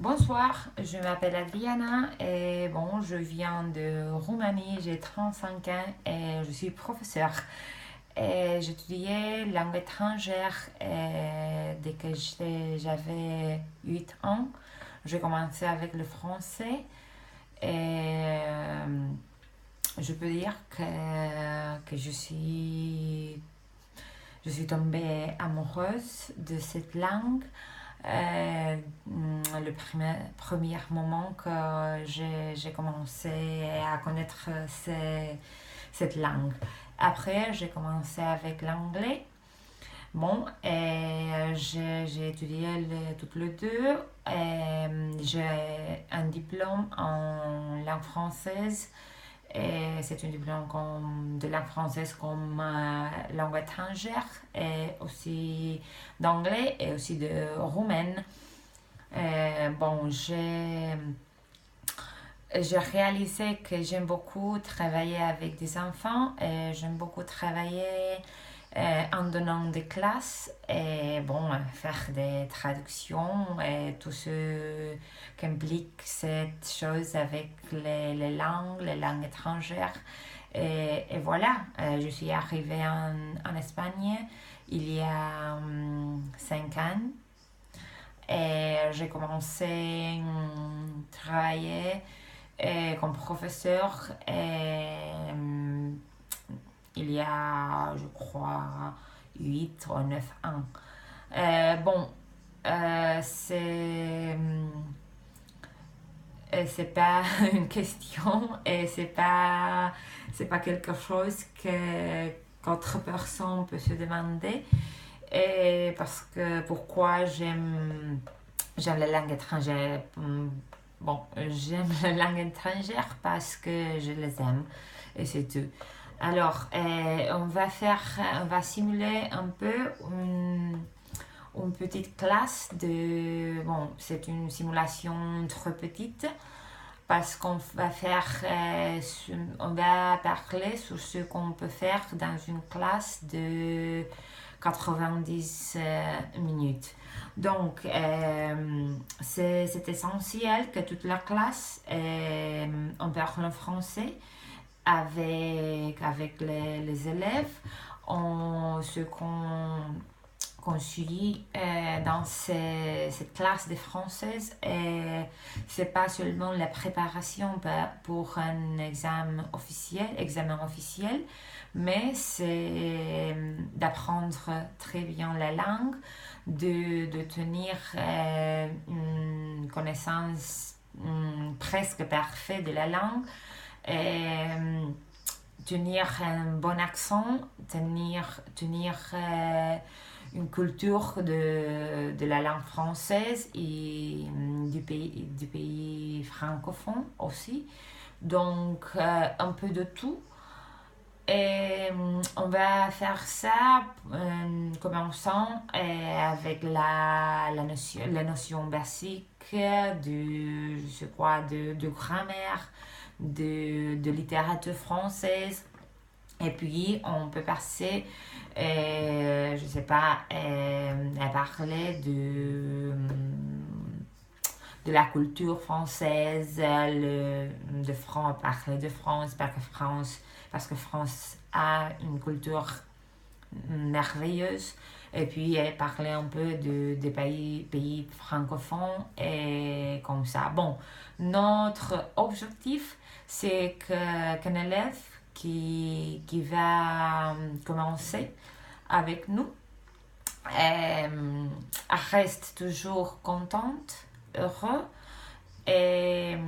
Bonsoir, je m'appelle Adriana et je viens de Roumanie, j'ai 35 ans et je suis professeure. Et j'étudiais langue étrangère et dès que j'avais 8 ans. J'ai commencé avec le français et je peux dire que je suis tombée amoureuse de cette langue. Le premier moment que j'ai commencé à connaître cette langue. Après, j'ai commencé avec l'anglais. Bon, et j'ai étudié toutes les deux. Et j'ai un diplôme en langue française. Et c'est un diplôme de langue française comme langue étrangère et aussi d'anglais et aussi de roumaine. J'ai réalisé que j'aime beaucoup travailler avec des enfants et j'aime beaucoup travailler en donnant des classes et faire des traductions et tout ce qu'implique cette chose avec les langues étrangères. Et voilà, je suis arrivée en Espagne il y a 5 ans et j'ai commencé à travailler comme professeur il y a, je crois, 8 ou 9 ans. Euh, bon, euh, c'est c'est pas une question et c'est pas quelque chose que qu'autre personne peut se demander. Et parce que pourquoi j'aime la langue étrangère. J'aime la langue étrangère parce que je les aime et c'est tout. Alors, on va simuler un peu une petite classe c'est une simulation trop petite parce on va parler sur ce qu'on peut faire dans une classe de 90 minutes. Donc, c'est essentiel que toute la classe, on parle en français avec les élèves. Ce qu'on suit dans cette classe de française, c'est pas seulement la préparation pour un examen officiel, mais c'est d'apprendre très bien la langue, de tenir une connaissance presque parfaite de la langue, et tenir un bon accent, tenir une culture de la langue française et du pays francophone aussi. Donc, un peu de tout. Et on va faire ça commençant avec la notion basique je sais quoi, de grammaire, de littérature française. Et puis, on peut passer, je sais pas, à parler de la culture française, parler de France, parce que France a une culture merveilleuse. Et puis parler un peu des pays francophones et comme ça. Bon, notre objectif, c'est qu'un élève qui va commencer avec nous reste toujours contente, heureux et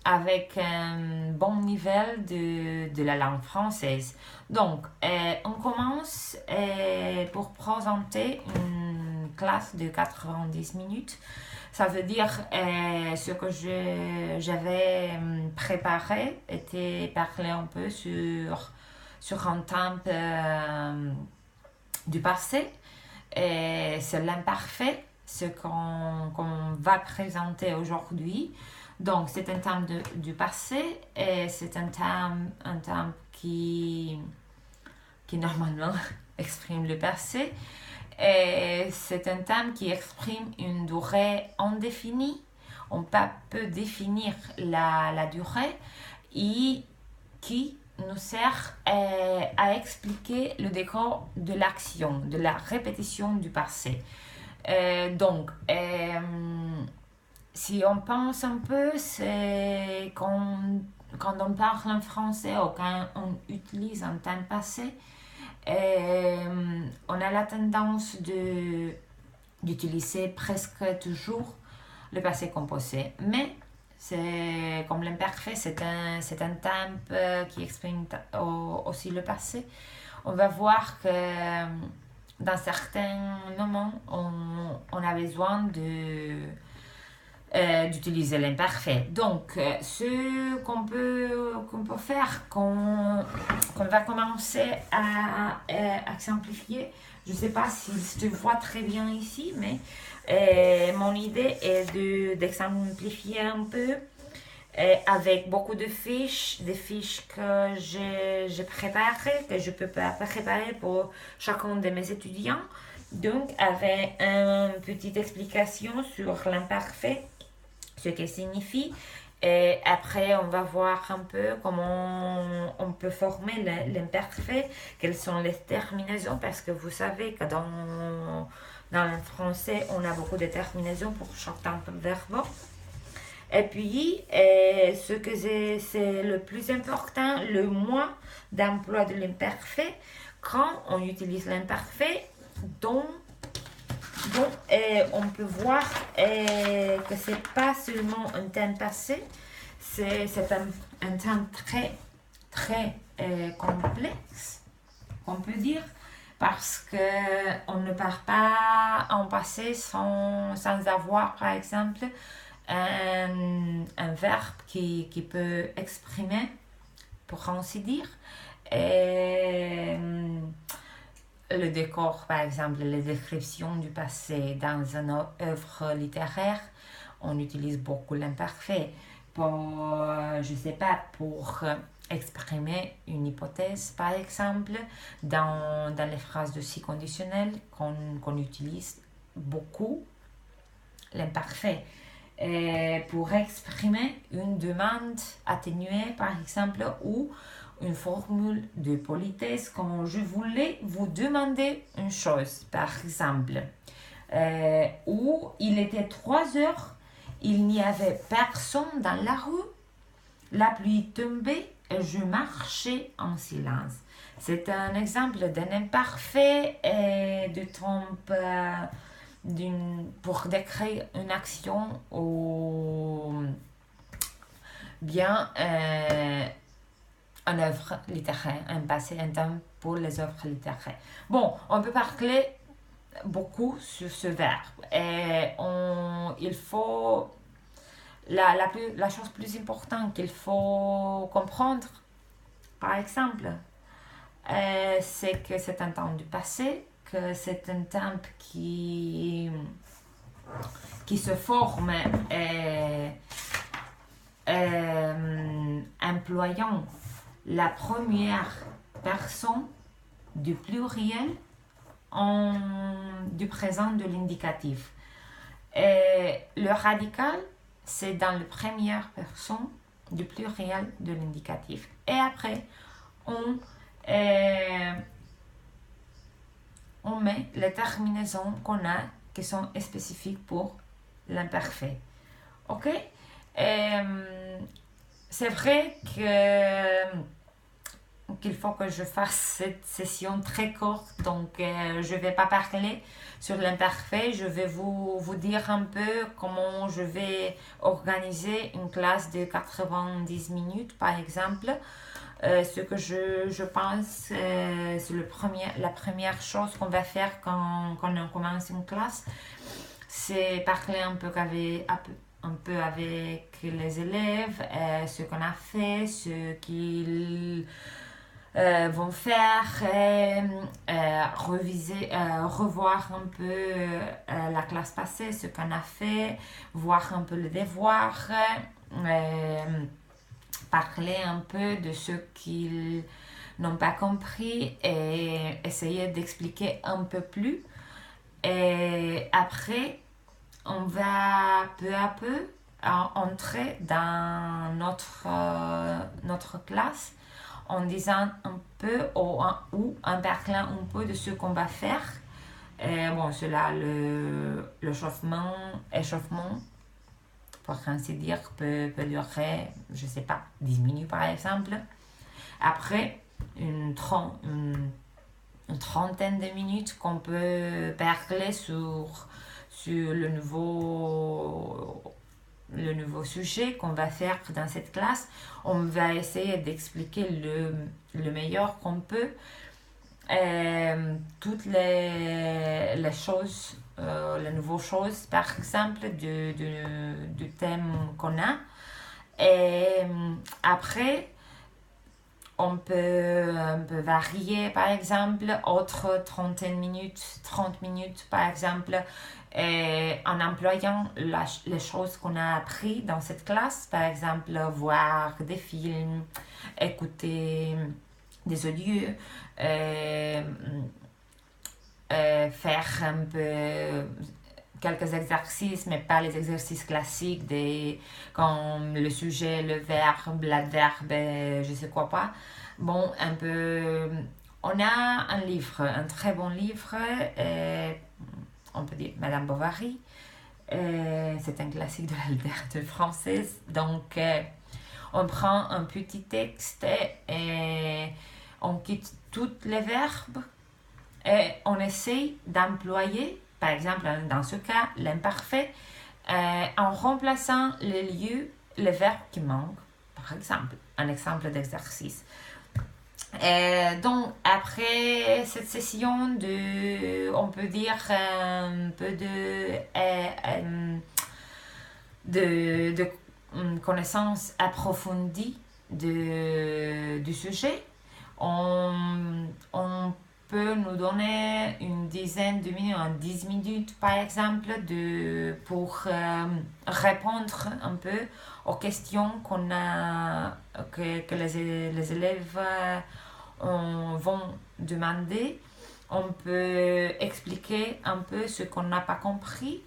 avec un bon niveau de la langue française. Donc, on commence pour présenter une classe de 90 minutes. Ça veut dire ce que j'avais préparé était parler un peu sur un thème du passé. Et c'est l'imparfait, ce qu'on va présenter aujourd'hui. Donc, c'est un thème du passé et c'est un thème qui normalement exprime le passé. Et c'est un thème qui exprime une durée indéfinie on peut définir la durée et qui nous sert à expliquer le décor de l'action, de la répétition du passé. Donc, si on pense un peu, c'est quand on parle en français ou quand on utilise un temps passé, on a la tendance d'utiliser presque toujours le passé composé. Mais c'est comme l'imparfait, c'est un temps qui exprime aussi le passé. On va voir que dans certains moments, on a besoin d'utiliser l'imparfait. Donc, ce qu'on peut faire, qu'on va commencer à exemplifier, je ne sais pas si je te vois très bien ici, mais mon idée est d'exemplifier un peu avec beaucoup de fiches, des fiches que j'ai préparées, que je peux préparer pour chacun de mes étudiants. Donc, avec une petite explication sur l'imparfait, ce que signifie. Et après, on va voir un peu comment on peut former l'imparfait, quelles sont les terminaisons, parce que vous savez que dans le français, on a beaucoup de terminaisons pour chaque temps verbal. Et puis, ce que c'est le plus important, le moins d'emploi de l'imparfait, quand on utilise l'imparfait, donc on peut voir que ce n'est pas seulement un temps passé, c'est un temps très, très complexe, on peut dire, parce qu'on ne part pas en passé sans avoir, par exemple, un verbe qui peut exprimer, pour ainsi dire, le décor, par exemple, les descriptions du passé dans une œuvre littéraire, on utilise beaucoup l'imparfait pour, je sais pas, pour exprimer une hypothèse, par exemple, dans les phrases de si conditionnel qu'on utilise beaucoup l'imparfait. Pour exprimer une demande atténuée, par exemple, ou une formule de politesse quand je voulais vous demander une chose, par exemple, où il était 3 heures, il n'y avait personne dans la rue, la pluie tombait et je marchais en silence. C'est un exemple d'un imparfait de trompe pour décrire une action ou bien une œuvre littéraire, un passé, un temps pour les œuvres littéraires. Bon, on peut parler beaucoup sur ce verbe. Et il faut, la chose plus importante qu'il faut comprendre, par exemple, c'est que c'est un temps du passé, que c'est un temps qui se forme employant la première personne du pluriel du présent de l'indicatif. Le radical, c'est dans la première personne du pluriel de l'indicatif. Et après, on met les terminaisons qu'on a qui sont spécifiques pour l'imparfait. Ok? C'est vrai qu'il faut que je fasse cette session très courte, donc je ne vais pas parler sur l'imparfait, je vais vous dire un peu comment je vais organiser une classe de 90 minutes, par exemple. Ce que je pense, c'est la première chose qu'on va faire quand on commence une classe, c'est parler un peu avec les élèves, ce qu'on a fait, ce qu'ils vont faire, revoir un peu la classe passée, ce qu'on a fait, voir un peu le devoir, parler un peu de ce qu'ils n'ont pas compris et essayer d'expliquer un peu plus. Et après, on va peu à peu entrer dans notre classe en disant un peu ou en parlant un peu de ce qu'on va faire. Bon, cela, échauffement, pour ainsi dire, peut durer, je ne sais pas, 10 minutes par exemple. Après, une trentaine de minutes qu'on peut parler sur le nouveau sujet qu'on va faire dans cette classe. On va essayer d'expliquer le meilleur qu'on peut toutes les choses, les nouvelles choses, par exemple, du thème qu'on a. Et après, on peut varier, par exemple, autre 30 minutes, par exemple, en employant les choses qu'on a appris dans cette classe, par exemple, voir des films, écouter des audios, faire un peu quelques exercices, mais pas les exercices classiques comme le sujet, le verbe, l'adverbe, je sais quoi pas. Bon, un peu. On a un livre, un très bon livre, on peut dire Madame Bovary. C'est un classique de la littérature française. Donc, on prend un petit texte et on quitte tous les verbes et on essaye d'employer, par exemple, dans ce cas, l'imparfait, en remplaçant les verbes qui manquent. Par exemple, un exemple d'exercice. Donc, après cette session on peut dire un peu de connaissances approfondies du sujet, on peut nous donner une dizaine de minutes, 10 minutes par exemple, pour répondre un peu aux questions que les élèves vont demander. On peut expliquer un peu ce qu'on n'a pas compris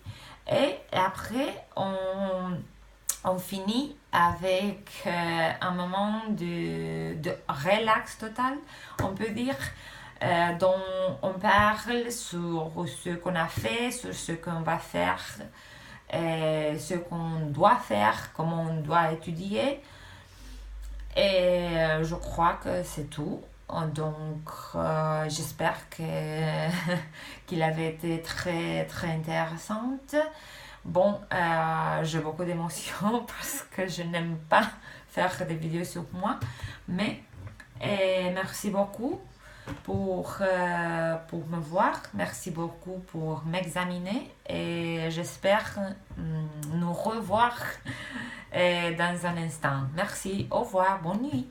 et après on finit avec un moment de relax total, on peut dire, dont on parle sur ce qu'on a fait, sur ce qu'on va faire, ce qu'on doit faire, comment on doit étudier. Et je crois que c'est tout. Donc, j'espère qu'il avait été très, très intéressante. Bon, j'ai beaucoup d'émotions parce que je n'aime pas faire des vidéos sur moi. Mais merci beaucoup pour me voir. Merci beaucoup pour m'examiner. Et j'espère nous revoir dans un instant. Merci, au revoir, bonne nuit.